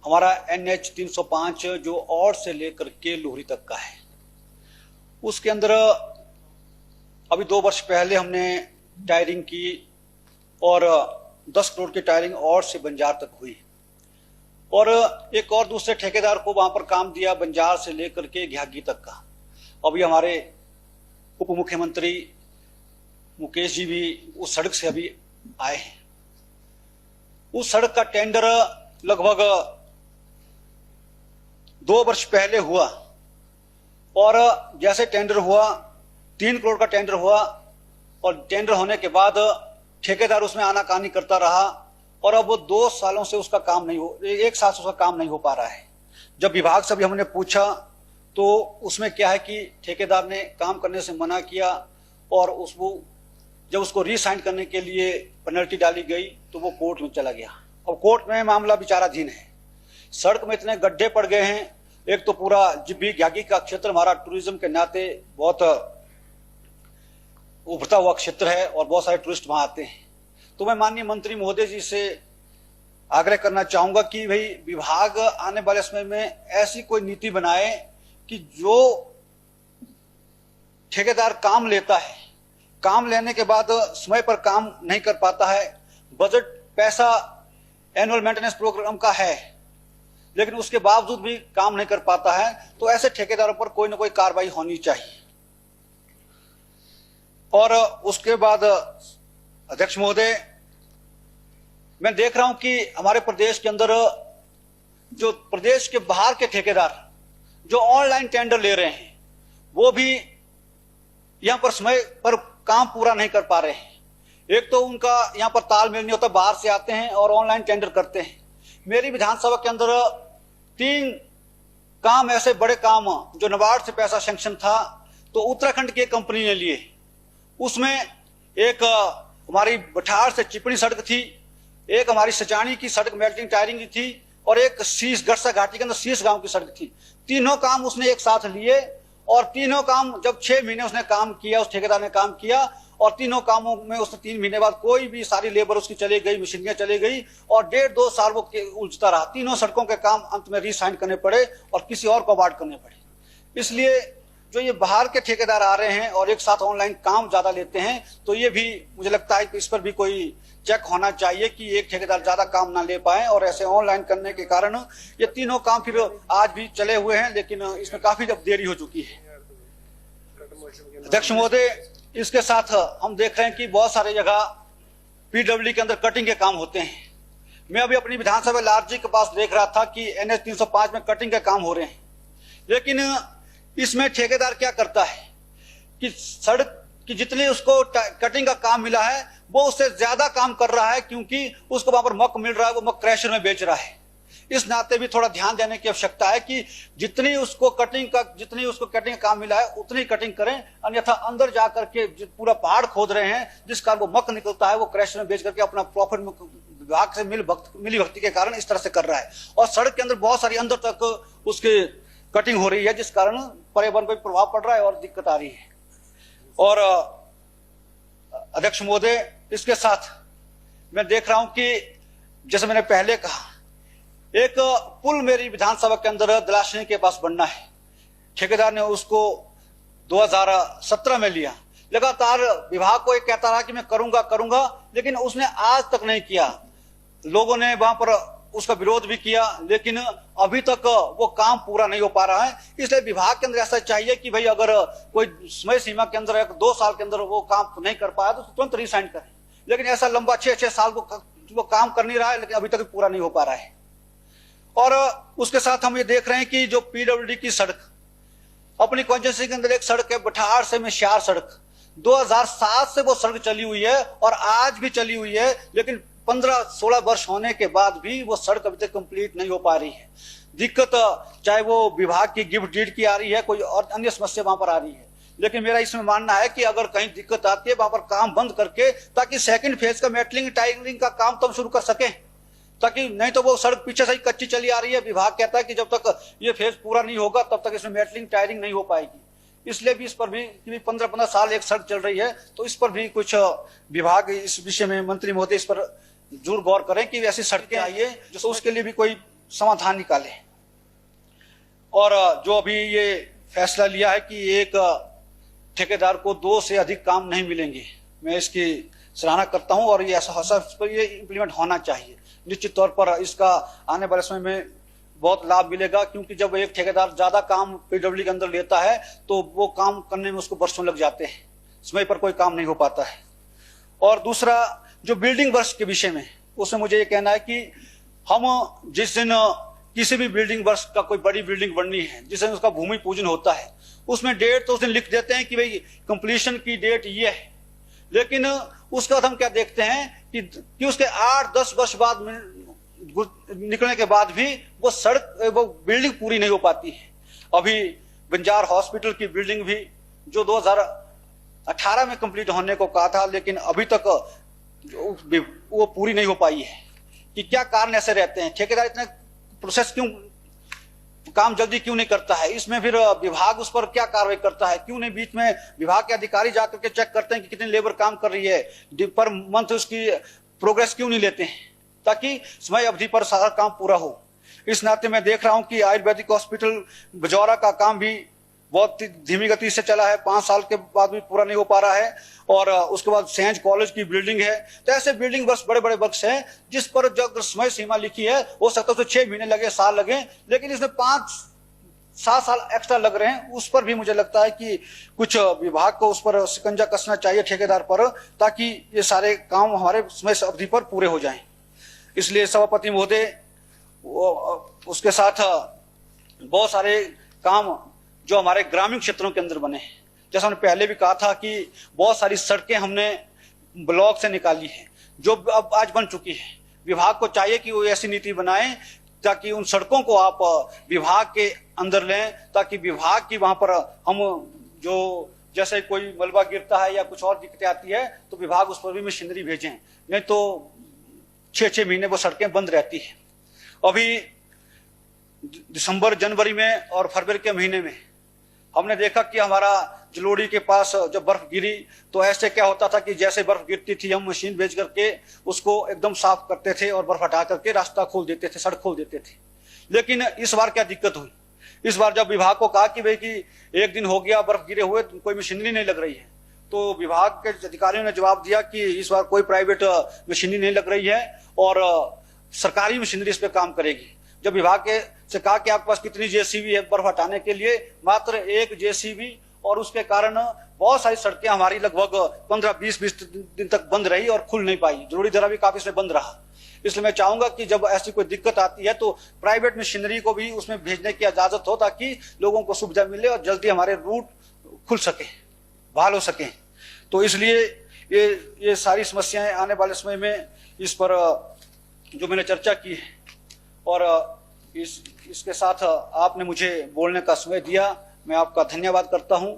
हमारा NH 305 जो औड़ से लेकर के लोहरी तक का है, उसके अंदर अभी 2 वर्ष पहले हमने टायरिंग की और 10 करोड़ की टायरिंग औड़ से बंजार तक हुई और एक और दूसरे ठेकेदार को वहां पर काम दिया बंजार से लेकर के घ्यागी तक का। अभी हमारे उप मुख्यमंत्री मुकेश जी भी उस सड़क से अभी आए हैं। उस सड़क का टेंडर लगभग 2 वर्ष पहले हुआ और जैसे टेंडर हुआ 3 करोड़ का टेंडर हुआ और टेंडर होने के बाद ठेकेदार उसमें आनाकानी करता रहा और अब वो 2 सालों से उसका काम नहीं हो 1 साल से उसका काम नहीं हो पा रहा है। जब विभाग से भी हमने पूछा तो उसमें क्या है कि ठेकेदार ने काम करने से मना किया और जब उसको रीसाइन करने के लिए पेनल्टी डाली गई तो वो कोर्ट में चला गया। अब कोर्ट में मामला विचाराधीन है। सड़क में इतने गड्ढे पड़ गए हैं। एक तो पूरा जिब्बी घ्यागी का क्षेत्र हमारा टूरिज्म के नाते बहुत उभरता हुआ क्षेत्र है और बहुत सारे टूरिस्ट वहां आते हैं। तो मैं माननीय मंत्री महोदय जी से आग्रह करना चाहूंगा कि भाई विभाग आने वाले समय में ऐसी कोई नीति बनाए कि जो ठेकेदार काम लेता है, काम लेने के बाद समय पर काम नहीं कर पाता है, बजट पैसा एनुअल मेंटेनेंस प्रोग्राम का है लेकिन उसके बावजूद भी काम नहीं कर पाता है, तो ऐसे ठेकेदारों पर कोई ना कोई कार्रवाई होनी चाहिए। और उसके बाद अध्यक्ष महोदय, मैं देख रहा हूं कि हमारे प्रदेश के अंदर जो प्रदेश के बाहर के ठेकेदार जो ऑनलाइन टेंडर ले रहे हैं वो भी यहां पर समय पर काम पूरा नहीं कर पा रहे हैं। एक तो उनका यहां पर तालमेल नहीं होता, बाहर से आते हैं और ऑनलाइन टेंडर करते हैं। मेरी विधानसभा के अंदर 3 काम ऐसे बड़े काम जो नाबार्ड से पैसा सैंक्शन था तो उत्तराखंड की एक कंपनी ने लिए। उसमें एक हमारी बठाड़ से चिपड़ी सड़क थी, एक हमारी सचानी की सड़क मेल्टिंग टायरिंग की थी और एक शीश गरसा घाटी के अंदर शीश गांव की सड़क थी। तीनों काम उसने एक साथ लिए और तीनों काम जब 6 महीने उसने काम किया, उस ठेकेदार ने काम किया और तीनों कामों में उसने 3 महीने बाद कोई भी सारी लेबर उसकी चली गई, मशीनियां चली गई और 1.5-2 साल वो उलझता रहा। तीनों सड़कों के काम अंत में रीसाइन करने पड़े और किसी और को अवार्ड करने पड़े। इसलिए जो ये बाहर के ठेकेदार आ रहे हैं और एक साथ ऑनलाइन काम ज्यादा लेते हैं तो ये भी मुझे लगता है कि इस पर भी कोई चेक होना चाहिए कि एक ठेकेदार ज्यादा काम ना ले पाए और ऐसे ऑनलाइन करने के कारण ये तीनों काम फिर आज भी चले हुए हैं लेकिन इसमें काफी जब देरी हो चुकी है। अध्यक्ष महोदय, इसके साथ हम देख रहे हैं कि बहुत सारे जगह PWD के अंदर कटिंग के काम होते हैं। मैं अभी अपनी विधानसभा लालजी के पास देख रहा था कि NH 305 में कटिंग के काम हो रहे हैं, लेकिन इसमें ठेकेदार क्या करता है कि सड़क की जितनी उसको कटिंग का काम मिला है वो उससे ज्यादा काम कर रहा है क्योंकि उसको वहां पर मक मिल रहा है, वो मक क्रैशर में बेच रहा है। इस नाते भी थोड़ा ध्यान देने की आवश्यकता है कि जितनी उसको कटिंग का काम मिला है उतनी कटिंग करें, अन्यथा अंदर जाकर के पूरा पहाड़ खोद रहे हैं जिस कारण वो मक निकलता है वो क्रैशर में बेच करके अपना प्रॉफिट विभाग से मिली भक्ति के कारण इस तरह से कर रहा है। और सड़क के अंदर बहुत सारी अंदर तक उसके कटिंग हो रही है जिस कारण पर्यावरण पर प्रभाव पड़ रहा है और दिक्कत आ रही है। और अध्यक्ष महोदय, इसके साथ मैं देख रहा हूं कि जैसे मैंने पहले कहा एक पुल मेरी विधानसभा के अंदर दलाशनी के पास बनना है। ठेकेदार ने उसको 2017 में लिया, लगातार विभाग को एक कहता रहा कि मैं करूंगा लेकिन उसने आज तक नहीं किया। लोगों ने वहां पर उसका विरोध भी किया लेकिन अभी तक वो काम पूरा नहीं हो पा रहा है। इसलिए विभाग के अंदर ऐसा चाहिए कि भाई अगर कोई समय सीमा के अंदर 2 साल के अंदर वो काम नहीं कर पाया तो तुरंत रिसाइन करें, लेकिन ऐसा लंबा 6 साल वो काम कर नहीं रहा है लेकिन अभी तक पूरा नहीं हो पा रहा है। और उसके साथ हम ये देख रहे हैं कि जो PWD की सड़क अपनी कॉन्स्टिट्यूंसी के अंदर एक सड़क है बठाड़ से मेश्यार सड़क, 2007 से वो सड़क चली हुई है और आज भी चली हुई है, लेकिन 15-16 वर्ष होने के बाद भी वो सड़क अभी तक कंप्लीट नहीं हो पा रही है। दिक्कत चाहे वो विभाग की गिफ्ट डीड की आ रही है, कोई और अन्य समस्या वहां पर आ रही है, लेकिन मेरा इसमें मानना है कि अगर कहीं दिक्कत आती है वहां पर काम बंद करके ताकि सेकंड फेज का मेटलिंग टायरिंग का काम तो शुरू कर सके, ताकि नहीं तो वो सड़क पीछे से ही कच्ची चली आ रही है। विभाग कहता है कि जब तक ये फेज पूरा नहीं होगा तब तक इसमें मेटलिंग टायरिंग नहीं हो पाएगी। इसलिए भी इस पर भी 15-15 साल एक सड़क चल रही है, तो इस पर भी कुछ विभाग इस विषय में मंत्री महोदय इस पर जरूर गौर करें कि ऐसी सड़कें आइए जो उसके लिए भी कोई समाधान निकाले। और जो अभी ये फैसला लिया है कि एक ठेकेदार को 2 से अधिक काम नहीं मिलेंगे, मैं इसकी सराहना करता हूं और ये ऐसा ये इम्प्लीमेंट होना चाहिए। निश्चित तौर पर इसका आने वाले समय में बहुत लाभ मिलेगा, क्योंकि जब एक ठेकेदार ज्यादा काम पीडब्ल्यूडी के अंदर लेता है तो वो काम करने में उसको वर्षों लग जाते हैं, समय पर कोई काम नहीं हो पाता है। और दूसरा, जो बिल्डिंग वर्ष के विषय में, उसमें मुझे ये कहना है कि हम जिस दिन किसी भी बिल्डिंग वर्ष का कोई बड़ी बिल्डिंग बननी है, जिस दिन उसका भूमि पूजन होता है, उसमें डेट तो उस दिन लिख देते हैं कि भाई कंप्लीशन की डेट ये है, लेकिन उसके बाद हम क्या देखते हैं कि उसके 8-10 वर्ष बाद निकलने के बाद भी वो बिल्डिंग पूरी नहीं हो पाती है। अभी बंजार हॉस्पिटल की बिल्डिंग भी जो 2018 में कंप्लीट होने को कहा था, लेकिन अभी तक वो पूरी नहीं हो पाई है। कि क्या कारण ऐसे रहते हैं? ठेकेदार इतने प्रोसेस क्यों, काम जल्दी क्यों नहीं करता है? इसमें फिर विभाग उस पर क्या कार्रवाई करता है? क्यों नहीं बीच में विभाग के अधिकारी जाकर के चेक करते हैं कि कितनी लेबर काम कर रही है, पर मंथ उसकी प्रोग्रेस क्यों नहीं लेते हैं, ताकि समय अवधि पर सारा काम पूरा हो। इस नाते मैं देख रहा हूं कि आयुर्वेदिक हॉस्पिटल बजौरा का काम भी बहुत धीमी गति से चला है, 5 साल के बाद भी पूरा नहीं हो पा रहा है। और उसके बाद सेंट कॉलेज की बिल्डिंग है। तो ऐसे बिल्डिंग वर्ष बड़े बड़े वर्ष हैं जिस पर जो समय सीमा लिखी है, हो सकता है तो 6 महीने लगे, साल लगे, लेकिन इसमें 5-7 साल एक्स्ट्रा लग रहे हैं। उस पर भी मुझे लगता है कि कुछ विभाग को उस पर शिकंजा कसना चाहिए ठेकेदार पर, ताकि ये सारे काम हमारे समय अवधि पर पूरे हो जाएं। इसलिए सभापति महोदय, उसके साथ बहुत सारे काम जो हमारे ग्रामीण क्षेत्रों के अंदर बने हैं, जैसा हमने पहले भी कहा था कि बहुत सारी सड़कें हमने ब्लॉक से निकाली है जो अब आज बन चुकी है। विभाग को चाहिए कि वो ऐसी नीति बनाए ताकि उन सड़कों को आप विभाग के अंदर लें, ताकि विभाग की वहां पर हम जो जैसे कोई मलबा गिरता है या कुछ और दिक्कतें आती है तो विभाग उस पर भी मशीनरी भेजें, नहीं तो 6-6 महीने वो सड़कें बंद रहती है। अभी दिसंबर, जनवरी में और फरवरी के महीने में हमने देखा कि हमारा जलोड़ी के पास जब बर्फ गिरी तो ऐसे क्या होता था कि जैसे बर्फ गिरती थी हम मशीन भेज करके उसको एकदम साफ करते थे और बर्फ हटा करके रास्ता खोल देते थे, सड़क खोल देते थे। लेकिन इस बार क्या दिक्कत हुई? इस बार जब विभाग को कहा कि भाई कि 1 दिन हो गया बर्फ गिरे हुए, कोई मशीनरी नहीं लग रही है, तो विभाग के अधिकारियों ने जवाब दिया कि इस बार कोई प्राइवेट मशीनरी नहीं लग रही है और सरकारी मशीनरी इस पर काम करेगी। जब विभाग से कहा कि आपके पास कितनी जेसीबी है बर्फ हटाने के लिए, मात्र 1 जेसीबी, और उसके कारण बहुत सारी सड़कें हमारी लगभग 15-20 दिन तक बंद रही और खुल नहीं पाई। जलोड़ी दर्रा भी काफी इसमें बंद रहा। इसलिए मैं चाहूंगा कि जब ऐसी कोई दिक्कत आती है तो प्राइवेट मशीनरी को भी उसमें भेजने की इजाजत हो, ताकि लोगों को सुविधा मिले और जल्दी हमारे रूट खुल सके, बहाल हो सके। तो इसलिए ये सारी समस्याएं आने वाले समय में इस पर जो मैंने चर्चा की है और इसके साथ आपने मुझे बोलने का समय दिया, मैं आपका धन्यवाद करता हूं।